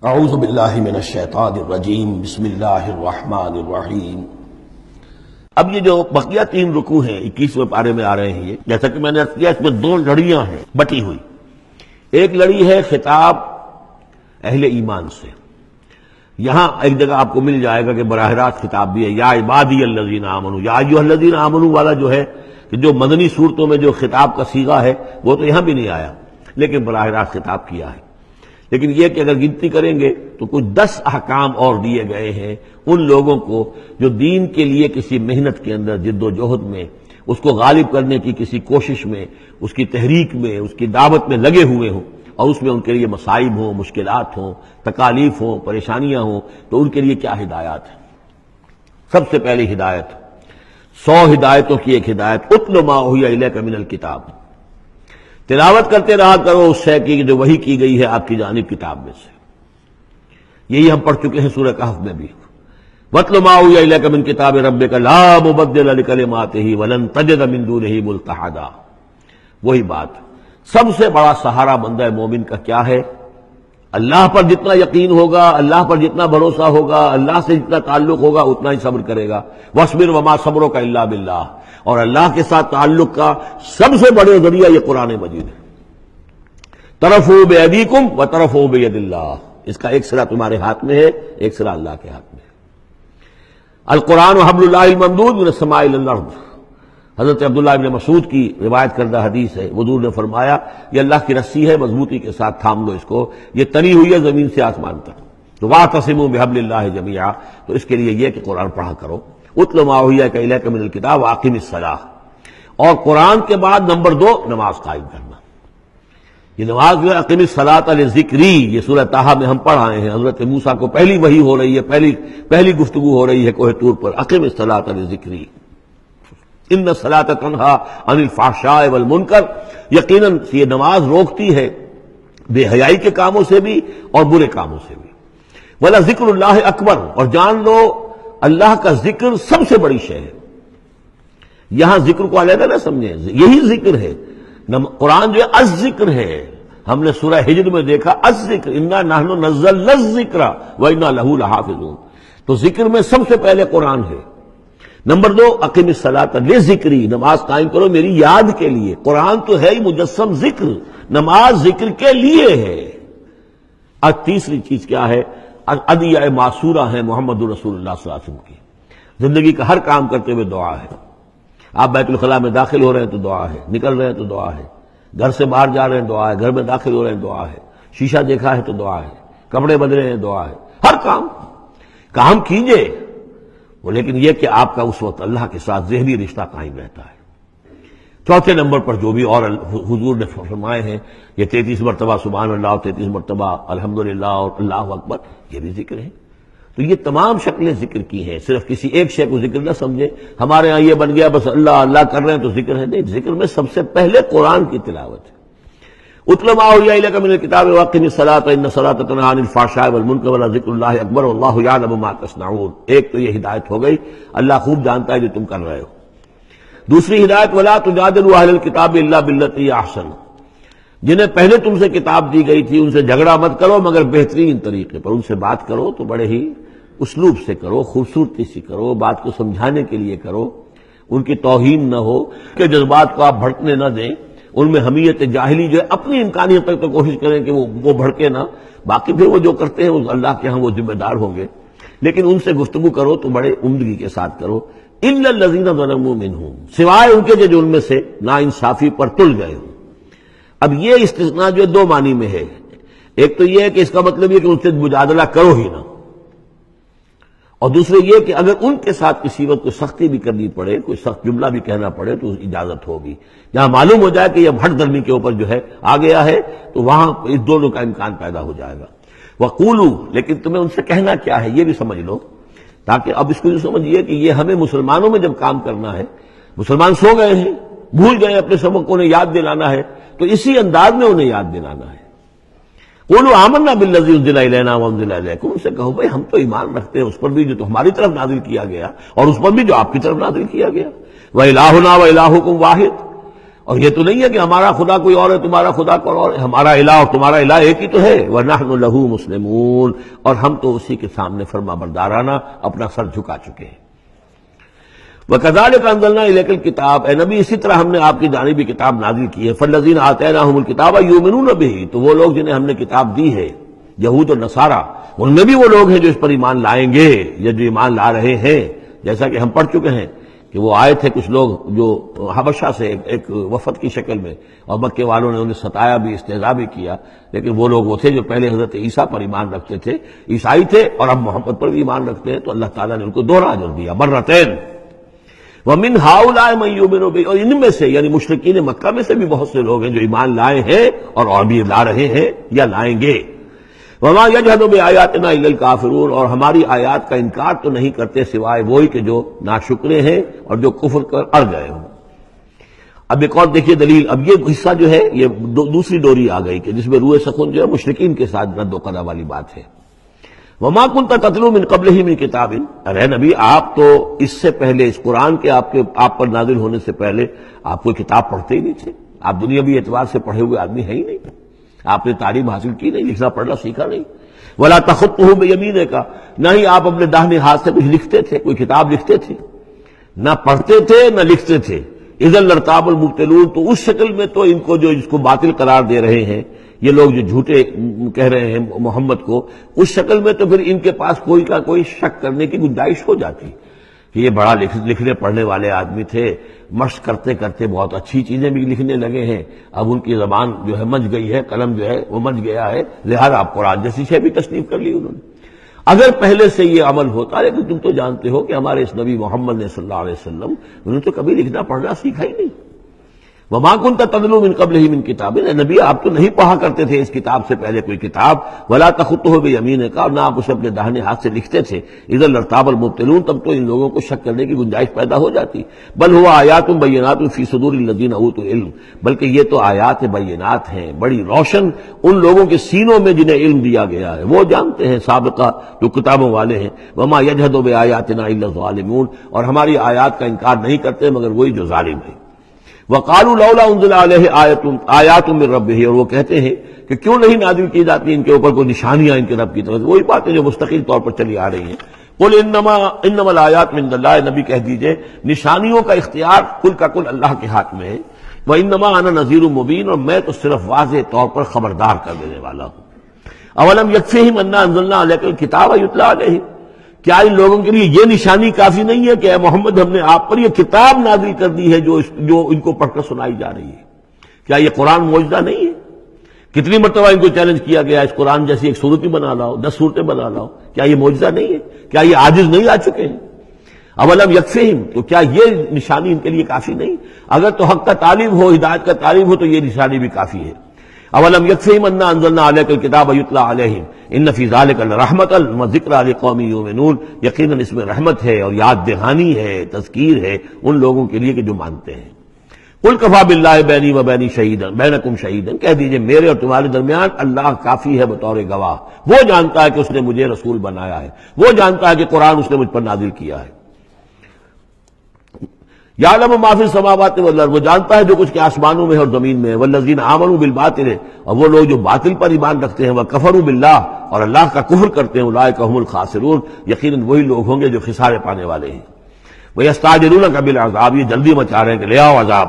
اعوذ باللہ من الشیطان الرجیم بسم اللہ الرحمن الرحیم۔ اب یہ جو بقیہ 3 رکوع ہیں 21ویں پارے میں آ رہے ہیں، یہ جیسا کہ میں نے عرض کیا اس میں 2 لڑیاں ہیں بٹی ہوئی۔ ایک لڑی ہے خطاب اہل ایمان سے، یہاں ایک جگہ آپ کو مل جائے گا کہ براہ راست خطاب بھی ہے، یا عبادی الذین آمنوا، یا ایھا الذین آمنوا والا جو ہے کہ جو مدنی صورتوں میں جو خطاب کا صیغہ ہے وہ تو یہاں بھی نہیں آیا، لیکن براہ راست خطاب کیا ہے۔ لیکن یہ کہ اگر گنتی کریں گے تو کچھ 10 احکام اور دیے گئے ہیں ان لوگوں کو جو دین کے لیے کسی محنت کے اندر جد و جہد میں، اس کو غالب کرنے کی کسی کوشش میں، اس کی تحریک میں، اس کی دعوت میں لگے ہوئے ہوں، اور اس میں ان کے لیے مصائب ہوں، مشکلات ہوں، تکالیف ہوں، پریشانیاں ہوں، تو ان کے لیے کیا ہدایات ہیں؟ سب سے پہلی ہدایت 100 ہدایتوں کی ایک ہدایت، اتل ما اوحی الیک من الکتاب، تلاوت کرتے رہا کرو اس شے کی جو وحی کی گئی ہے آپ کی جانب کتاب میں سے۔ یہی ہم پڑھ چکے ہیں سورہ کہف میں بھی، وَاتْلُ مَا أُوحِیَ إِلَيْكَ مِن كِتَابِ رَبِّكَ لَا مُبَدِّلَ لِكَلِمَاتِهِ وَلَن تَجِدَ مِن دُونِهِ مُلْتَحَدًا۔ وہی بات، سب سے بڑا سہارا بندہ مومن کا کیا ہے؟ اللہ پر جتنا یقین ہوگا، اللہ پر جتنا بھروسہ ہوگا، اللہ سے جتنا تعلق ہوگا اتنا ہی صبر کرے گا۔ وَاصْبِرْ وَمَا صَبْرُكَ إِلَّا بِاللَّهِ، اور اللہ کے ساتھ تعلق کا سب سے بڑے ذریعہ یہ قرآن مجید ہے۔ طرفوا بِأَيْدِيكُمْ وَطَرَفُوا بِيَدِ اللَّهِ، اس کا ایک سرا تمہارے ہاتھ میں ہے، ایک سرا اللہ کے ہاتھ میں ہے۔ القرآن حبل اللہ الممدود من السماء إلى الأرض، حضرت عبداللہ ابن مسعود کی روایت کردہ حدیث ہے، حضور نے فرمایا یہ اللہ کی رسی ہے، مضبوطی کے ساتھ تھام لو اس کو، یہ تنی ہوئی ہے زمین سے آسمان تک۔ تو واعتصموا بحبل اللہ جميعا، تو اس کے لیے یہ کہ قرآن پڑھا کرو۔ اتل ما اوحی الیک من الکتاب واقم الصلاۃ، اور قرآن کے بعد نمبر 2 نماز قائم کرنا۔ یہ نماز جو ہے اقم الصلاۃ لذکری، یہ سورہ طٰہٰ میں ہم پڑھ آئے ہیں، حضرت موسیٰ کو پہلی وحی ہو رہی ہے، پہلی گفتگو ہو رہی ہے کوہ طور پر، اقم الصلاۃ لذکری ان الصلاۃ تنہیٰ عن الفحشاء والمنکر، یقیناً یہ نماز روکتی ہے بے حیائی کے کاموں سے بھی اور برے کاموں سے بھی۔ وَلَذِکْرُ اللَّہِ اکبر، اور جان لو اللہ کا ذکر سب سے بڑی شے ہے۔ یہاں ذکر کو علیحدہ نہ سمجھیں، یہی ذکر ہے، قرآن جو ہے الذکر ہے۔ ہم نے سورہ ہجر میں دیکھا الذکر، انا نحن نزلنا الذکر وانا لہ لحافظون، تو ذکر میں سب سے پہلے قرآن ہے۔ نمبر 2 اقم الصلاۃ لذکری، نماز قائم کرو میری یاد کے لیے۔ قرآن تو ہے ہی مجسم ذکر، نماز ذکر کے لیے ہے۔ اور تیسری چیز کیا ہے؟ ادعیہ معصورہ ہے محمد رسول اللہ صلی اللہ علیہ وسلم کی، زندگی کا ہر کام کرتے ہوئے دعا ہے۔ آپ بیت الخلاء میں داخل ہو رہے ہیں تو دعا ہے، نکل رہے ہیں تو دعا ہے، گھر سے باہر جا رہے ہیں دعا ہے، گھر میں داخل ہو رہے ہیں دعا ہے، شیشہ دیکھا ہے تو دعا ہے، کپڑے بدلے ہیں دعا ہے، ہر کام کیجئے وہ، لیکن یہ کہ آپ کا اس وقت اللہ کے ساتھ ذہنی رشتہ قائم رہتا ہے۔ چوتھے نمبر پر جو بھی اور حضور نے فرمائے ہیں، یہ 33 مرتبہ سبحان اللہ اور 33 مرتبہ الحمدللہ اور اللہ اکبر، یہ بھی ذکر ہے۔ تو یہ تمام شکلیں ذکر کی ہیں، صرف کسی ایک شے کو ذکر نہ سمجھے ہمارے ہاں یہ بن گیا بس اللہ اللہ کر رہے ہیں تو ذکر ہے، نہیں، ذکر میں سب سے پہلے قرآن کی تلاوت ہے۔ اتل ما اوحی الیک من الکتاب واقم الصلاۃ ان الصلاۃ تنہیٰ عن الفحشاء والمنکر ولذکر اللہ اکبر واللہ یعلم ما تصنعون۔ ایک تو یہ ہدایت ہو گئی، اللہ خوب جانتا ہے جو تم کر رہے ہو۔ دوسری ہدایت ولا تجادلوا اہل الکتاب الا باللتی احسن، جنہیں پہلے تم سے کتاب دی گئی تھی ان سے جھگڑا مت کرو مگر بہترین طریقے پر، ان سے بات کرو تو بڑے ہی اسلوب سے کرو، خوبصورتی سے کرو، بات کو سمجھانے کے لیے کرو، ان کی توہین نہ ہو کہ جذبات کو آپ بھڑکنے نہ دیں، ان میں حمیت جاہلی جو ہے اپنی امکانی حد تک تو کوشش کریں کہ وہ بھڑکے نہ، باقی پھر وہ جو کرتے ہیں اللہ کے ہاں وہ ذمہ دار ہوں گے، لیکن ان سے گفتگو کرو تو بڑے عمدگی کے ساتھ کرو۔ الا الذین ظلموا منہم، سوائے ان کے جو ان میں سے ناانصافی پر تل گئے ہوں۔ اب یہ استثناء جو 2 معنی میں ہے، ایک تو یہ ہے کہ اس کا مطلب یہ کہ ان سے مجادلہ کرو ہی نہ، اور دوسرے یہ کہ اگر ان کے ساتھ کسی وقت کوئی سختی بھی کرنی پڑے، کوئی سخت جملہ بھی کہنا پڑے تو اجازت ہوگی، جہاں معلوم ہو جائے کہ یہ ہٹ درمی کے اوپر جو ہے آ گیا ہے تو وہاں اس دونوں کا امکان پیدا ہو جائے گا۔ وَقُولُوا، لیکن تمہیں ان سے کہنا کیا ہے یہ بھی سمجھ لو، تاکہ اب اس کو یہ سمجھیے کہ یہ ہمیں مسلمانوں میں جب کام کرنا ہے، مسلمان سو گئے ہیں، بھول گئے اپنے سبق کو، انہیں یاد دلانا ہے تو اسی انداز میں انہیں یاد دلانا ہے۔ قولوا آمنا بالذی انزل الینا وانزل الیکم، ان سے کہو بھائی ہم تو ایمان رکھتے ہیں اس پر بھی جو تو ہماری طرف نازل کیا گیا اور اس پر بھی جو آپ کی طرف نازل کیا گیا۔ وإلہنا وإلہکم واحد، اور یہ تو نہیں ہے کہ ہمارا خدا کوئی اور ہے تمہارا خدا کوئی اور ہے، ہمارا الہ اور تمہارا الہ ایک ہی تو ہے، وَنَحْنُ لَهُ مُسْلِمُونَ، اور ہم تو اسی کے سامنے فرما بردارانہ اپنا سر جھکا چکے ہیں۔ وَكَذَلِكَ أَنزَلْنَا إِلَيْكَ الْكِتَابَ، اے نبی اسی طرح ہم نے آپ کی جانب بھی کتاب نازل کی ہے، فَالَّذِينَ آتَيْنَاهُمُ الْكِتَابَ يُؤْمِنُونَ بِهِ، تو وہ لوگ جنہیں ہم نے کتاب دی ہے، یہود و نصارہ، ان میں بھی وہ لوگ ہیں جو اس پر ایمان لائیں گے یا جو ایمان لا رہے ہیں، جیسا کہ ہم پڑھ چکے ہیں کہ وہ آئے تھے کچھ لوگ جو حبشہ سے ایک وفد کی شکل میں، اور مکے والوں نے انہیں ستایا بھی، استہزاء بھی کیا، لیکن وہ لوگ وہ تھے جو پہلے حضرت عیسیٰ پر ایمان رکھتے تھے، عیسائی تھے، اور اب محمد پر بھی ایمان رکھتے ہیں، تو اللہ تعالیٰ نے ان کو دوہرا اجر دیا، مرتين۔ وَمِنْ هَؤُلَاءِ مَن يُؤْمِنُ بِهِ، اور ان میں سے یعنی مشرکین مکہ میں سے بھی بہت سے لوگ ہیں جو ایمان لائے ہیں اور بھی لا رہے ہیں یا لائیں گے۔ وَمَا يَجْحَدُ بِآيَاتِنَا إِلَّا الْكَافِرُونَ، اور ہماری آیات کا انکار تو نہیں کرتے سوائے وہی کہ جو ناشکرے ہیں اور جو کفر کر اڑ گئے ہوں۔ اب ایک اور دیکھیے دلیل، اب یہ حصہ جو ہے یہ دوسری ڈوری آ گئی کہ جس میں روئے سخن جو ہے مشرکین کے ساتھ رد و قضا والی بات ہے۔ وَمَا كُنْتَ تَتْلُو مِن قَبْلِهِ مِن كِتَابٍ، ارے نبی آپ تو اس سے پہلے، اس قرآن کے آپ پر نازل ہونے سے پہلے آپ کوئی کتاب پڑھتے ہی نہیں تھے، آپ دنیاوی اعتبار سے پڑھے ہوئے آدمی ہیں ہی نہیں، آپ نے تعلیم حاصل کی نہیں، لکھنا پڑھنا سیکھا نہیں۔ وَلَا تَخُطُّهُ بِيَمِينِكَ، نہ ہی آپ اپنے داہنے ہاتھ سے کچھ لکھتے تھے، کوئی کتاب لکھتے تھے، نہ پڑھتے تھے نہ لکھتے تھے۔ اِذًا لَارْتَابَ الْمُبْطِلُونَ، تو اس شکل میں تو ان کو جو اس کو باطل قرار دے رہے ہیں یہ لوگ جو جھوٹے کہہ رہے ہیں محمد کو، اس شکل میں تو پھر ان کے پاس کوئی کا کوئی شک کرنے کی گنجائش ہو جاتی کہ یہ بڑا لکھنے پڑھنے والے آدمی تھے، مشق کرتے کرتے بہت اچھی چیزیں بھی لکھنے لگے ہیں، اب ان کی زبان جو ہے مچ گئی ہے، قلم جو ہے وہ مچ گیا ہے، لہذا اب قرآن جیسی شے بھی تصنیف کر لی انہوں نے۔ اگر پہلے سے یہ عمل ہوتا، لیکن تم تو جانتے ہو کہ ہمارے اس نبی محمد نے صلی اللہ علیہ وسلم انہوں نے تو کبھی لکھنا پڑھنا سیکھا ہی نہیں۔ وَمَا كُنْتَ تَتْلُو مِن قَبْلِهِ مِن كِتَابٍ، اے نبی آپ تو نہیں پڑھا کرتے تھے اس کتاب سے پہلے کوئی کتاب، وَلَا تَخُطُّهُ بِيَمِينِكَ، اور نہ آپ اسے اپنے داہنے ہاتھ سے لکھتے تھے، اِذًا لَارْتَابَ الْمُبْطِلُونَ، تب تو ان لوگوں کو شک کرنے کی گنجائش پیدا ہو جاتی۔ بل هُوَ آیاتٌ بَيِّنَاتٌ فِي صُدُورِ الَّذِينَ أُوتُوا الْعِلْمَ، بلکہ یہ تو آیات بینات ہیں، بڑی روشن ان لوگوں کے سینوں میں جنہیں علم دیا گیا ہے، وہ جانتے ہیں سابقہ جو کتابوں والے ہیں۔ وَمَا يَجْحَدُ بِآيَاتِنَا إِلَّا الظَّالِمُونَ، اور ہماری آیات کا انکار نہیں کرتے مگر وہی جو ظالم ہیں۔ وَقَالُوا لَوْلَا أُنزِلَ عَلَيْهِ آيَاتٌ مِّن رَّبِّهِ، اور وہ کہتے ہیں کہ کیوں نہیں نازل کی جاتی ان کے اوپر کوئی نشانیاں ان کے رب کی طرف سے، وہی باتیں جو مستقل طور پر چلی آ رہی ہیں۔ قُلْ إِنَّمَا الْآيَاتُ مِنْ اللَّهِ، نبی کہہ دیجئے نشانیوں کا اختیار کل کا کل اللہ کے ہاتھ میں ہے۔ وَإِنَّمَا أَنَا نَذِيرٌ مُّبِينٌ، اور میں تو صرف واضح طور پر خبردار کر دینے والا ہوں۔ أَوَلَمْ يَكْفِهِمْ أَنَّا أَنزَلْنَا عَلَيْكَ الْكِتَابَ يُتْلَىٰ عَلَيْهِمْ، کیا ان لوگوں کے لیے یہ نشانی کافی نہیں ہے کہ اے محمد ہم نے آپ پر یہ کتاب نازل کر دی ہے جو ان کو پڑھ کر سنائی جا رہی ہے؟ کیا یہ قرآن معجزہ نہیں ہے؟ کتنی مرتبہ ان کو چیلنج کیا گیا اس قرآن جیسی ایک صورت ہی بنا لاؤ، 10 صورتیں بنا لاؤ، کیا یہ معجزہ نہیں ہے؟ کیا یہ عاجز نہیں آ چکے ہیں؟ اولم یکفیہم، تو کیا یہ نشانی ان کے لیے کافی نہیں؟ اگر تو حق کا طالب ہو، ہدایت کا طالب ہو، تو یہ نشانی بھی کافی ہے۔ اولم یکفیہم انا انزلنا علیک الکتاب یتلی علیہم ان فی ذلک لرحمۃ وذکری لقوم یؤمنون، یقیناً اس میں رحمت ہے اور یاد دہانی ہے، تذکیر ہے ان لوگوں کے لیے کہ جو مانتے ہیں۔ قل کفی باللہ بینی و بین شہیدا بینکم شہیدا، کہہ دیجئے میرے اور تمہارے درمیان اللہ کافی ہے بطور گواہ، وہ جانتا ہے کہ اس نے مجھے رسول بنایا ہے، وہ جانتا ہے کہ قرآن اس نے مجھ پر نازل کیا ہے۔ یعلم ما فی السماوات والارض، وہ جانتا ہے جو کچھ کے آسمانوں میں اور زمین میں ہے۔ والذین آمنوا بالباطل، اور وہ لوگ جو باطل پر ایمان رکھتے ہیں، وکفروا باللہ، اور اللہ کا کفر کرتے ہیں، اولئک هم الخاسرون، یقیناً وہی لوگ ہوں گے جو خسارے پانے والے ہیں۔ ویستعجلونک بالعذاب، یہ جلدی مچا رہے ہیں کہ لے آؤ عذاب۔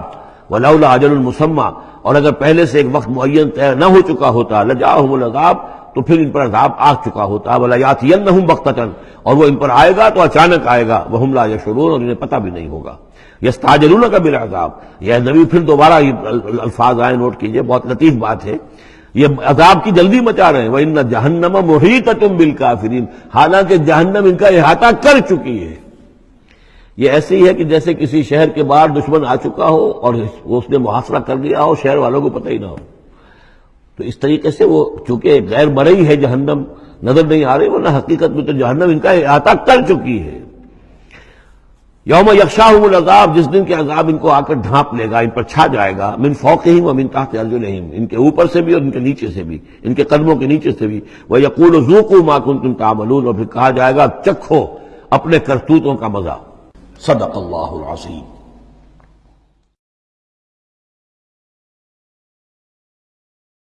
ولولا اجل مسمى، اور اگر پہلے سے ایک وقت معین طے نہ ہو چکا ہوتا، لجاءهم العذاب، تو پھر ان پر عذاب آ چکا ہوتا۔ ولیاتینہم بغتۃ، اور وہ ان پر آئے گا تو اچانک آئے گا، وہم لا یشعرون، اور انہیں پتہ بھی نہیں ہوگا۔ یستعجلونک بالعذاب، یہ نبی پھر دوبارہ یہ الفاظ آئے، نوٹ کیجئے، بہت لطیف بات ہے، یہ عذاب کی جلدی مچا رہے ہیں۔ وَإِنَّ جَهَنَّمَ مُحِيطَةٌ بِالْكَافِرِينَ، حالانکہ جہنم ان کا احاطہ کر چکی ہے۔ یہ ایسے ہی ہے کہ جیسے کسی شہر کے باہر دشمن آ چکا ہو اور اس نے محاصرہ کر لیا ہو، شہر والوں کو پتہ ہی نہ ہو۔ تو اس طریقے سے وہ چونکہ غیر مرئی ہے جہنم، نظر نہیں آ رہی، ورنہ حقیقت میں تو جہنم ان کا احاطہ کر چکی ہے۔ یوم یغشاہم العذاب، جس دن کے عذاب ان کو آ کر ڈھانپ لے گا، ان پر چھا جائے گا، من فوقہم ومن تحت ارجلہم، ان کے اوپر سے بھی اور ان کے نیچے سے بھی، ان کے قدموں کے نیچے سے بھی۔ ویقول ذوقوا ما کنتم تعملون، اور پھر کہا جائے گا چکھو اپنے کرتوتوں کا مزہ۔ صدق اللہ العظیم۔